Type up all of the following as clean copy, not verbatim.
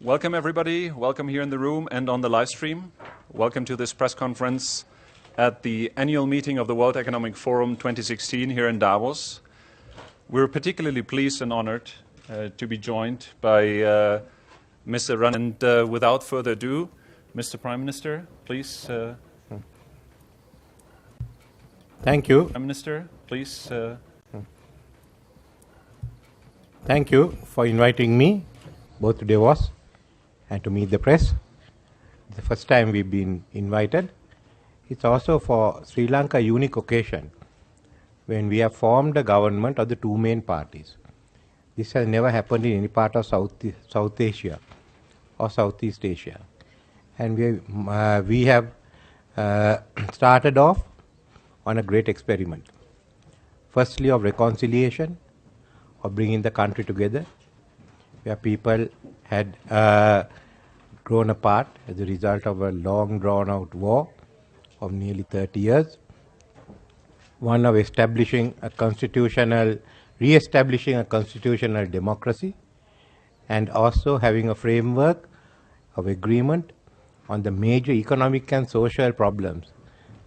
Welcome everybody, welcome here in the room and on the live stream. Welcome to this press conference at the annual meeting of the World Economic Forum 2016 here in Davos. We're particularly pleased and honored to be joined by Mr. Ranil. And without further ado, Mr. Prime Minister, please. Thank you. Prime Minister, please. Thank you for inviting me both to Davos and to meet the press. It's the first time we've been invited. It's also for Sri Lanka a unique occasion when we have formed a government of the two main parties. This has never happened in any part of South Asia or Southeast Asia. And we have started off on a great experiment. Firstly, of reconciliation, of bringing the country together, where people had grown apart as a result of a long drawn-out war of nearly 30 years. One of re-establishing a constitutional democracy, and also having a framework of agreement on the major economic and social problems.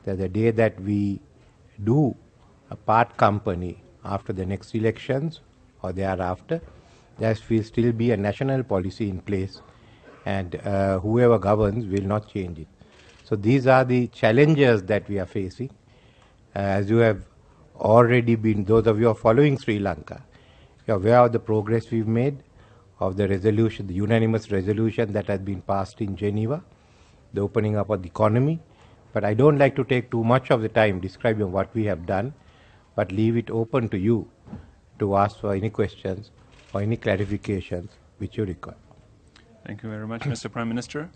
That the day that we do a part company after the next elections or thereafter, there will still be a national policy in place, and whoever governs will not change it. So these are the challenges that we are facing. As you have already been, those of you who are following Sri Lanka, you are aware of the progress we've made, of the resolution, the unanimous resolution that has been passed in Geneva, the opening up of the economy. But I don't like to take too much of the time describing what we have done, but leave it open to you to ask for any questions or any clarifications which you require. Thank you very much, Mr. Prime Minister.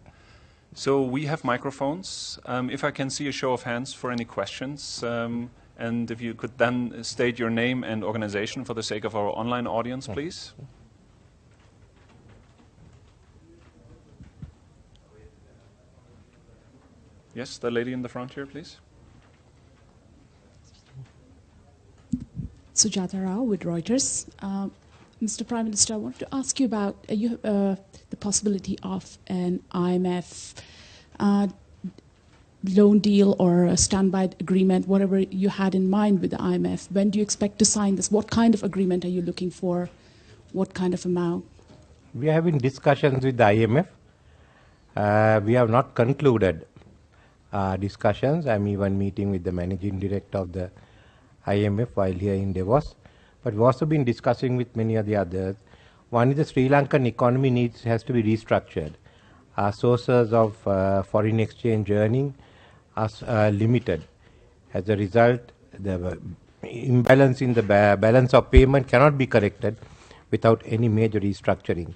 So we have microphones. If I can see a show of hands for any questions, and if you could then state your name and organization for the sake of our online audience, please. Yes, the lady in the front here, please. Sujata Rao with Reuters. Mr. Prime Minister, I wanted to ask you about the possibility of an IMF loan deal or a standby agreement, whatever you had in mind with the IMF. When do you expect to sign this? What kind of agreement are you looking for? What kind of amount? We are having discussions with the IMF. We have not concluded discussions. I'm even meeting with the managing director of the IMF while here in Davos. But we've also been discussing with many of the others. One is the Sri Lankan economy has to be restructured. Our sources of foreign exchange earning are limited. As a result, the imbalance in the balance of payment cannot be corrected without any major restructuring.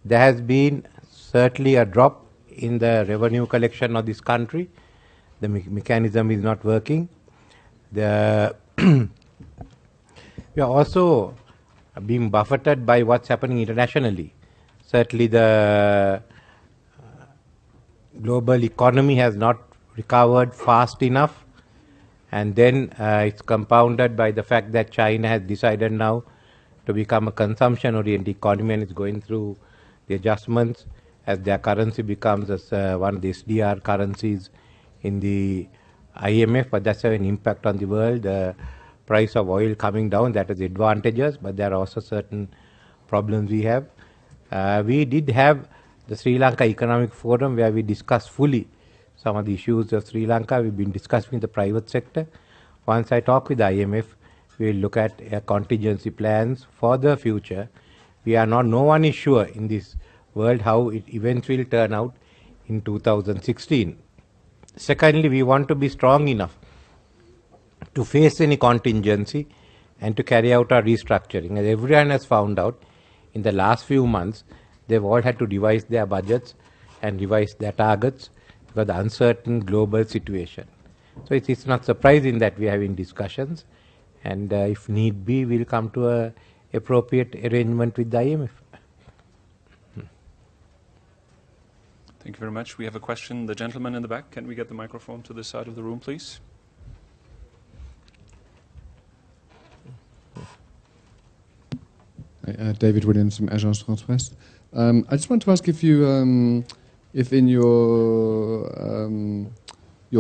There has been certainly a drop in the revenue collection of this country. The mechanism is not working. We are also being buffeted by what's happening internationally. Certainly the global economy has not recovered fast enough, and then it's compounded by the fact that China has decided now to become a consumption-oriented economy and is going through the adjustments as their currency becomes one of the SDR currencies in the IMF, but that's having an impact on the world. The price of oil coming down, that has advantages, but there are also certain problems we have. We did have the Sri Lanka Economic Forum where we discussed fully some of the issues of Sri Lanka. We've been discussing with the private sector. Once I talk with the IMF, we'll look at contingency plans for the future. No one is sure in this world how it eventually will turn out in 2016. Secondly, we want to be strong enough to face any contingency and to carry out our restructuring. As everyone has found out, in the last few months, they've all had to revise their budgets and revise their targets because of the uncertain global situation. So it's not surprising that we are having discussions, and if need be, we'll come to an appropriate arrangement with the IMF. Thank you very much. We have a question. The gentleman in the back, can we get the microphone to this side of the room, please? David Williams from Agence France Presse. I just want to ask if you, if in your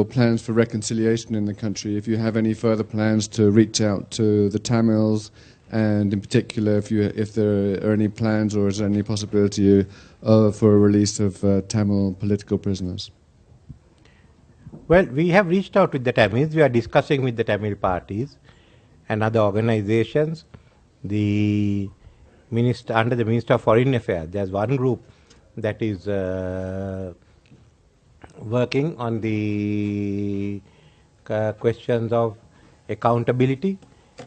plans for reconciliation in the country, if you have any further plans to reach out to the Tamils, and in particular, if there are any plans or is there any possibility for a release of Tamil political prisoners? Well, we have reached out with the Tamils. We are discussing with the Tamil parties and other organizations. The minister, under the Minister of Foreign Affairs, there's one group that is working on the questions of accountability.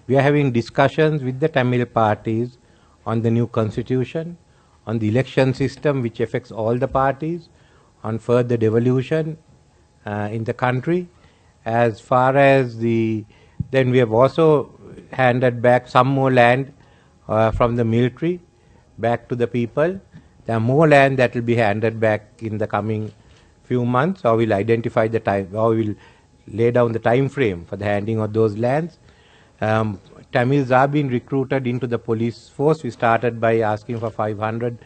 We are having discussions with the Tamil parties on the new constitution, on the election system which affects all the parties, on further devolution in the country. As far as then we have also handed back some more land from the military back to the people. There are more land that will be handed back in the coming few months, or we'll identify the time, or we'll lay down the time frame for the handing of those lands. Tamils are being recruited into the police force. We started by asking for 500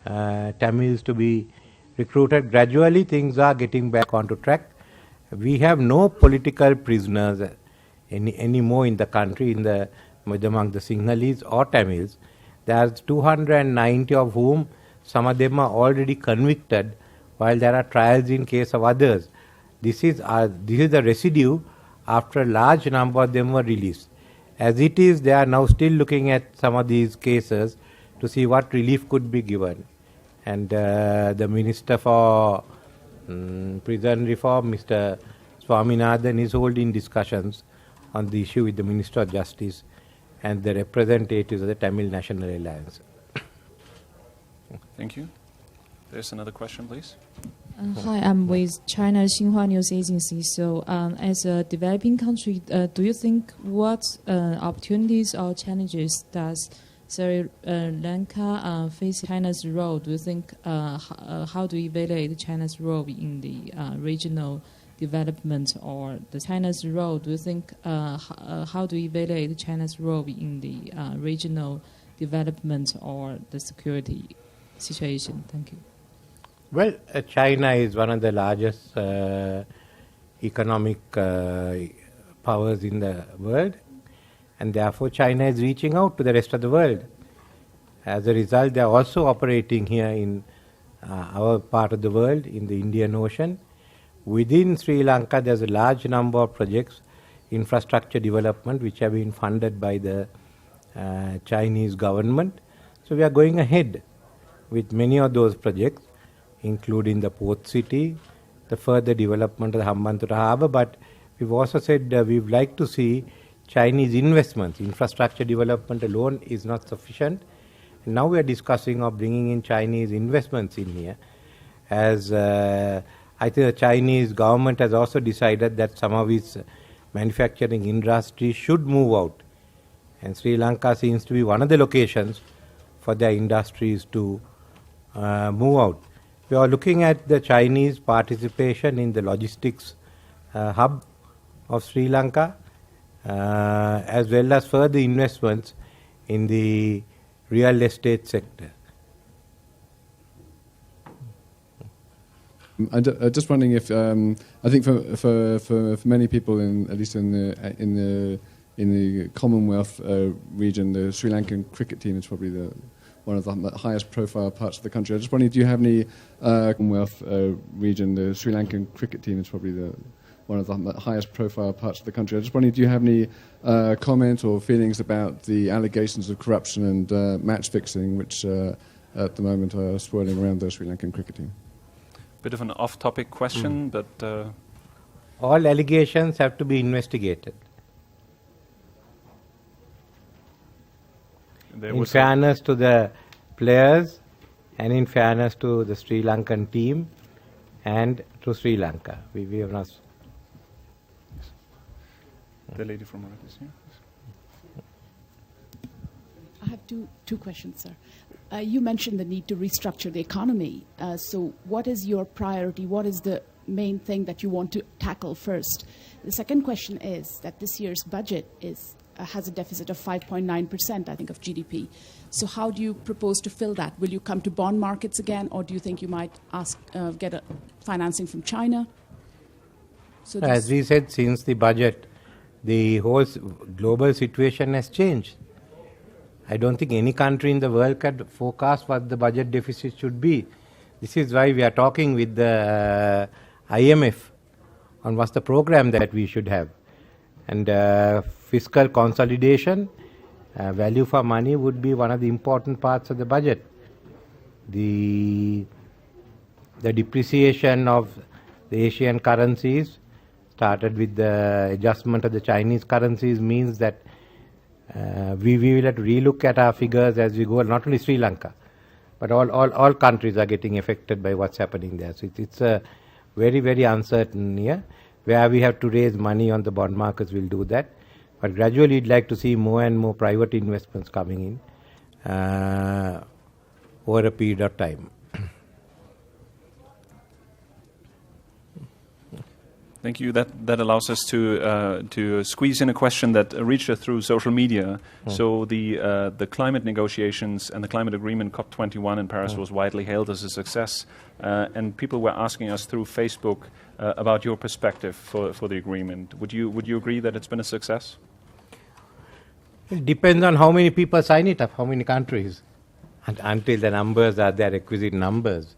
Tamils to be recruited. Gradually things are getting back onto track. We have no political prisoners anymore in the country, among the Sinhalese or Tamils. There's 290 of whom some of them are already convicted, while there are trials in case of others. This is the residue after a large number of them were released. As it is, they are now still looking at some of these cases to see what relief could be given. And the Minister for Prison Reform, Mr. Swaminathan, is holding discussions on the issue with the Minister of Justice and the representatives of the Tamil National Alliance. Thank you. There's another question, please. Hi, I'm with China Xinhua News Agency. So, as a developing country, do you think what opportunities or challenges does Sri Lanka face China's role? Do you think how do you evaluate China's role in the regional development, or the China's role? Do you think how do you evaluate China's role in the regional development or the security situation? Thank you. Well, China is one of the largest economic powers in the world, and therefore China is reaching out to the rest of the world. As a result, they are also operating here in our part of the world, in the Indian Ocean. Within Sri Lanka, there's a large number of projects, infrastructure development, which have been funded by the Chinese government. So we are going ahead with many of those projects, including the port city, the further development of the Hambantota harbour, but we've also said we'd like to see Chinese investments. Infrastructure development alone is not sufficient. And now we are discussing of bringing in Chinese investments in here. As I think the Chinese government has also decided that some of its manufacturing industry should move out. And Sri Lanka seems to be one of the locations for their industries to move out. We are looking at the Chinese participation in the logistics hub of Sri Lanka, as well as further investments in the real estate sector. I'm just wondering if I think for many people, at least in the Commonwealth region, the Sri Lankan cricket team is probably one of the highest profile parts of the country. I just wondering, do you have any Commonwealth region? The Sri Lankan cricket team is probably one of the highest profile parts of the country. I just wondering, do you have any comments or feelings about the allegations of corruption and match fixing, which at the moment are swirling around the Sri Lankan cricket team? Bit of an off-topic question, but all allegations have to be investigated. In fairness to the players and in fairness to the Sri Lankan team and to Sri Lanka. We have not. The lady from Mauritius here. I have two questions, sir. You mentioned the need to restructure the economy. So what is your priority? What is the main thing that you want to tackle first? The second question is that this year's budget is has a deficit of 5.9%, I think, of GDP. So how do you propose to fill that? Will you come to bond markets again, or do you think you might get financing from China? So as we said, since the budget, the whole global situation has changed. I don't think any country in the world can forecast what the budget deficit should be. This is why we are talking with the IMF on what's the program that we should have. And fiscal consolidation, value for money would be one of the important parts of the budget. The depreciation of the Asian currencies started with the adjustment of the Chinese currencies means that we will have to relook at our figures as we go, not only Sri Lanka, but all countries are getting affected by what's happening there. So it's a very, very uncertain year. Where we have to raise money on the bond markets, we'll do that. But gradually, we'd like to see more and more private investments coming in over a period of time. Thank you. That allows us to squeeze in a question that reached us through social media. So the climate negotiations and the climate agreement COP21 in Paris was widely hailed as a success, and people were asking us through Facebook about your perspective for the agreement. Would you agree that it's been a success? It depends on how many people sign it up, how many countries, and until the numbers are the requisite numbers.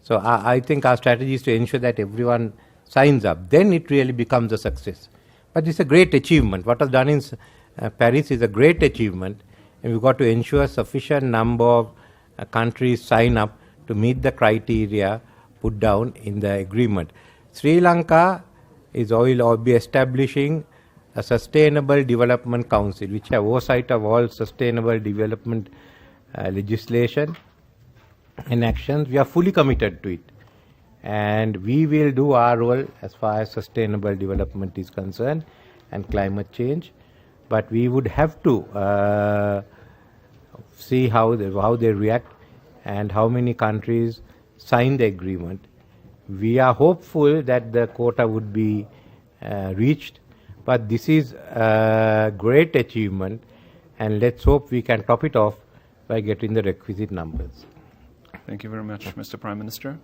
So I think our strategy is to ensure that everyone signs up. Then it really becomes a success. But it's a great achievement. What was done in Paris is a great achievement, and we've got to ensure sufficient number of countries sign up to meet the criteria put down in the agreement. Sri Lanka will be establishing a Sustainable Development Council, which have oversight of all sustainable development legislation and actions. We are fully committed to it. And we will do our role as far as sustainable development is concerned and climate change. But we would have to see how they react and how many countries sign the agreement. We are hopeful that the quota would be reached, but this is a great achievement, and let's hope we can top it off by getting the requisite numbers. Thank you very much, Mr. Prime Minister.